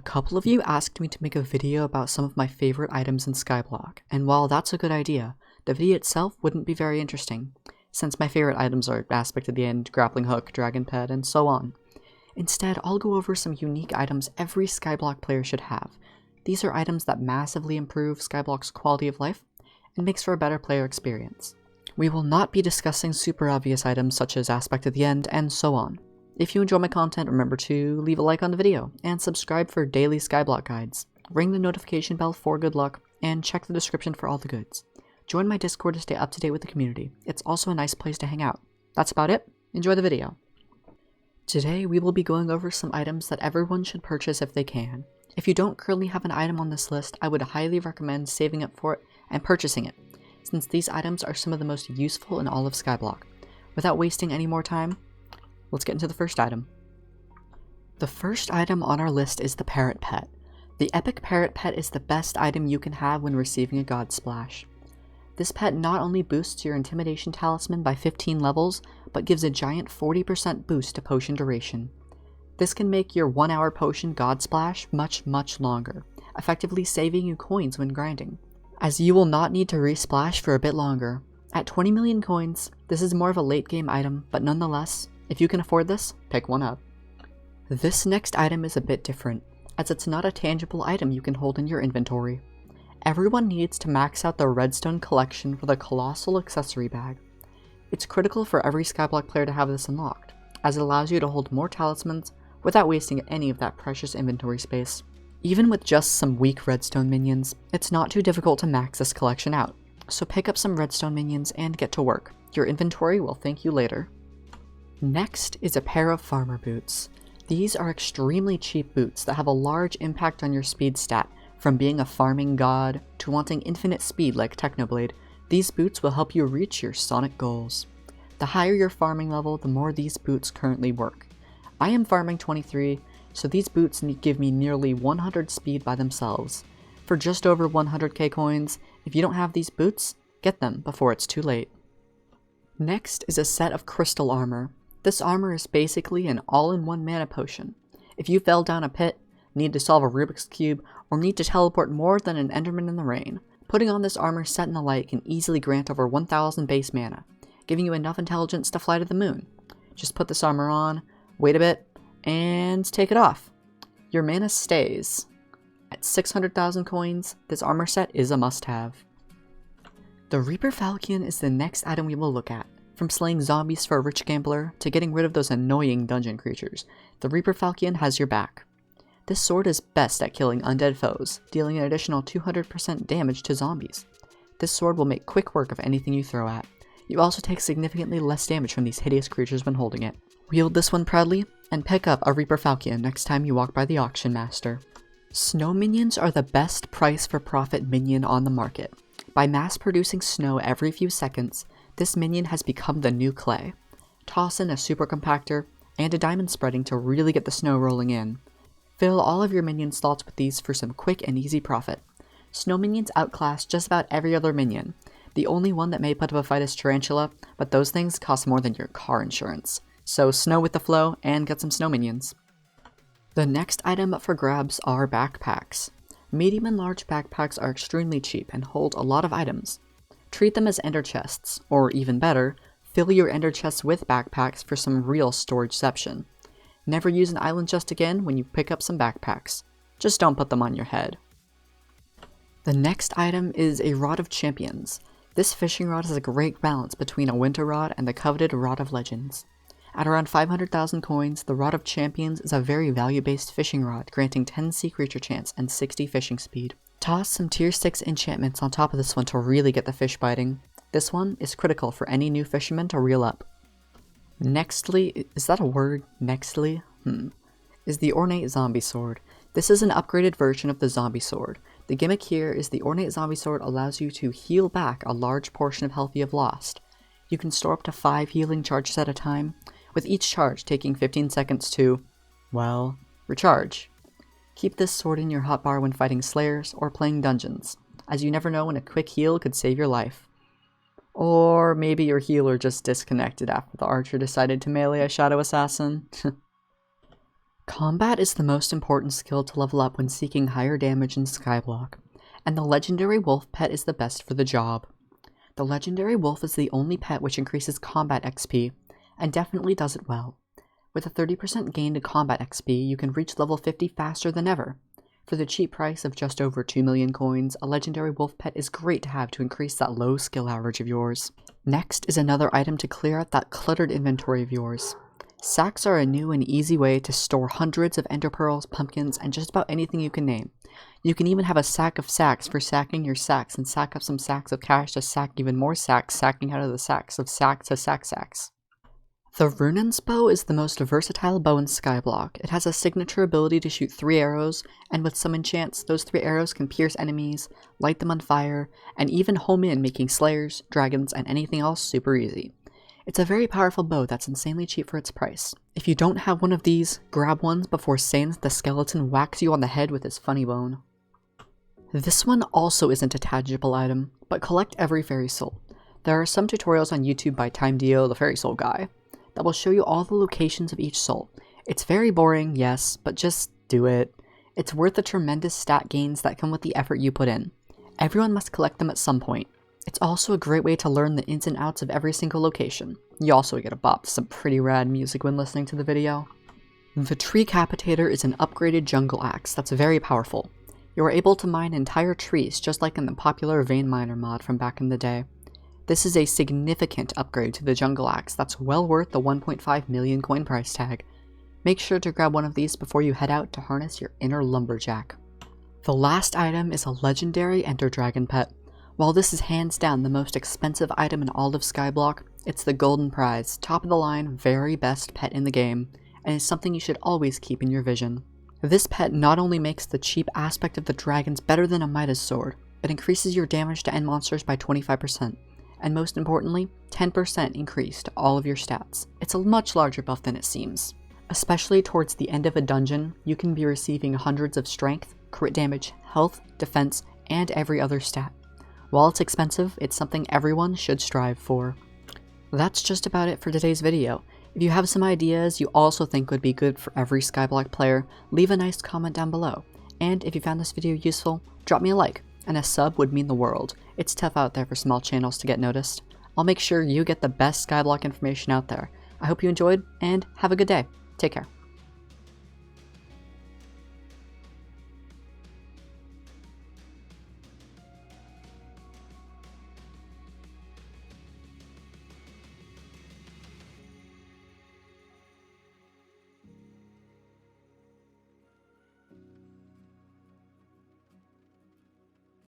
A couple of you asked me to make a video about some of my favorite items in Skyblock, and while that's a good idea, the video itself wouldn't be very interesting, since my favorite items are Aspect of the End, Grappling Hook, Dragon Pet, and so on. Instead, I'll go over some unique items every Skyblock player should have. These are items that massively improve Skyblock's quality of life, and makes for a better player experience. We will not be discussing super obvious items such as Aspect of the End, and so on. If you enjoy my content, remember to leave a like on the video, and subscribe for daily Skyblock guides. Ring the notification bell for good luck, and check the description for all the goods. Join my Discord to stay up to date with the community. It's also a nice place to hang out. That's about it. Enjoy the video. Today we will be going over some items that everyone should purchase if they can. If you don't currently have an item on this list, I would highly recommend saving up for it and purchasing it, since these items are some of the most useful in all of Skyblock. Without wasting any more time, let's get into the first item. The first item on our list is the Parrot Pet. The epic Parrot Pet is the best item you can have when receiving a God Splash. This pet not only boosts your Intimidation Talisman by 15 levels, but gives a giant 40% boost to potion duration. This can make your 1 hour potion God Splash much longer, effectively saving you coins when grinding, as you will not need to resplash for a bit longer. At 20 million coins, this is more of a late game item, but nonetheless, if you can afford this, pick one up. This next item is a bit different, as it's not a tangible item you can hold in your inventory. Everyone needs to max out the Redstone collection for the Colossal Accessory Bag. It's critical for every Skyblock player to have this unlocked, as it allows you to hold more talismans without wasting any of that precious inventory space. Even with just some weak Redstone minions, it's not too difficult to max this collection out, so pick up some Redstone minions and get to work. Your inventory will thank you later. Next is a pair of farmer boots. These are extremely cheap boots that have a large impact on your speed stat. From being a farming god to wanting infinite speed like Technoblade, these boots will help you reach your Sonic goals. The higher your farming level, the more these boots currently work. I am farming 23, so these boots give me nearly 100 speed by themselves. For just over 100k coins, if you don't have these boots, get them before it's too late. Next is a set of crystal armor. This armor is basically an all-in-one mana potion. If you fell down a pit, need to solve a Rubik's Cube, or need to teleport more than an Enderman in the rain, putting on this armor set in the light can easily grant over 1000 base mana, giving you enough intelligence to fly to the moon. Just put this armor on, wait a bit, and take it off. Your mana stays. At 600,000 coins, this armor set is a must-have. The Reaper Falcon is the next item we will look at. From slaying zombies for a rich gambler, to getting rid of those annoying dungeon creatures, the Reaper Falcon has your back. This sword is best at killing undead foes, dealing an additional 200% damage to zombies. This sword will make quick work of anything you throw at. You also take significantly less damage from these hideous creatures when holding it. Wield this one proudly, and pick up a Reaper Falcon next time you walk by the Auction Master. Snow minions are the best price for profit minion on the market. By mass producing snow every few seconds, this minion has become the new clay. Toss in a super compactor and a diamond spreading to really get the snow rolling in. Fill all of your minion slots with these for some quick and easy profit. Snow minions outclass just about every other minion. The only one that may put up a fight is Tarantula, but those things cost more than your car insurance. So snow with the flow and get some snow minions. The next item up for grabs are backpacks. Medium and large backpacks are extremely cheap and hold a lot of items. Treat them as ender chests, or even better, fill your ender chests with backpacks for some real storageception. Never use an island chest again when you pick up some backpacks. Just don't put them on your head. The next item is a Rod of Champions. This fishing rod has a great balance between a winter rod and the coveted Rod of Legends. At around 500,000 coins, the Rod of Champions is a very value-based fishing rod, granting 10 sea creature chance and 60 fishing speed. Toss some tier 6 enchantments on top of this one to really get the fish biting. This one is critical for any new fisherman to reel up. Nextly, is that a word? Nextly? Is the Ornate Zombie Sword. This is an upgraded version of the Zombie Sword. The gimmick here is the Ornate Zombie Sword allows you to heal back a large portion of health you have lost. You can store up to 5 healing charges at a time, with each charge taking 15 seconds to, well, recharge. Keep this sword in your hotbar when fighting slayers or playing dungeons, as you never know when a quick heal could save your life. Or maybe your healer just disconnected after the archer decided to melee a shadow assassin. Combat is the most important skill to level up when seeking higher damage in Skyblock, and the legendary wolf pet is the best for the job. The legendary wolf is the only pet which increases combat XP, and definitely does it well. With a 30% gain to combat XP, you can reach level 50 faster than ever. For the cheap price of just over 2 million coins, a legendary wolf pet is great to have to increase that low skill average of yours. Next is another item to clear out that cluttered inventory of yours. Sacks are a new and easy way to store hundreds of ender pearls, pumpkins, and just about anything you can name. You can even have a sack of sacks for sacking your sacks and sack up some sacks of cash to sack even more sacks, sacking out of the sacks of sack to sack sacks. The Runin's bow is the most versatile bow in Skyblock. It has a signature ability to shoot 3 arrows, and with some enchants, those 3 arrows can pierce enemies, light them on fire, and even home in, making slayers, dragons, and anything else super easy. It's a very powerful bow that's insanely cheap for its price. If you don't have one of these, grab one before Sans the skeleton whacks you on the head with his funny bone. This one also isn't a tangible item, but collect every fairy soul. There are some tutorials on YouTube by TimeDeo, the fairy soul guy, that will show you all the locations of each soul. It's very boring, yes, but just do it. It's worth the tremendous stat gains that come with the effort you put in. Everyone must collect them at some point. It's also a great way to learn the ins and outs of every single location. You also get a bop to some pretty rad music when listening to the video. The tree Capitator is an upgraded jungle axe that's very powerful. You are able to mine entire trees just like in the popular Vein Miner mod from back in the day. This is a significant upgrade to the jungle axe that's well worth the 1.5 million coin price tag. Make sure to grab one of these before you head out to harness your inner lumberjack. The last item is a legendary Ender Dragon pet. While this is hands down the most expensive item in all of Skyblock, it's the golden prize, top of the line, very best pet in the game, and is something you should always keep in your vision. This pet not only makes the cheap aspect of the dragons better than a Midas sword, it increases your damage to end monsters by 25%. And most importantly, 10% increase to all of your stats. It's a much larger buff than it seems. Especially towards the end of a dungeon, you can be receiving hundreds of strength, crit damage, health, defense, and every other stat. While it's expensive, it's something everyone should strive for. That's just about it for today's video. If you have some ideas you also think would be good for every Skyblock player, leave a nice comment down below. And if you found this video useful, drop me a like. And a sub would mean the world. It's tough out there for small channels to get noticed. I'll make sure you get the best Skyblock information out there. I hope you enjoyed, and have a good day. Take care.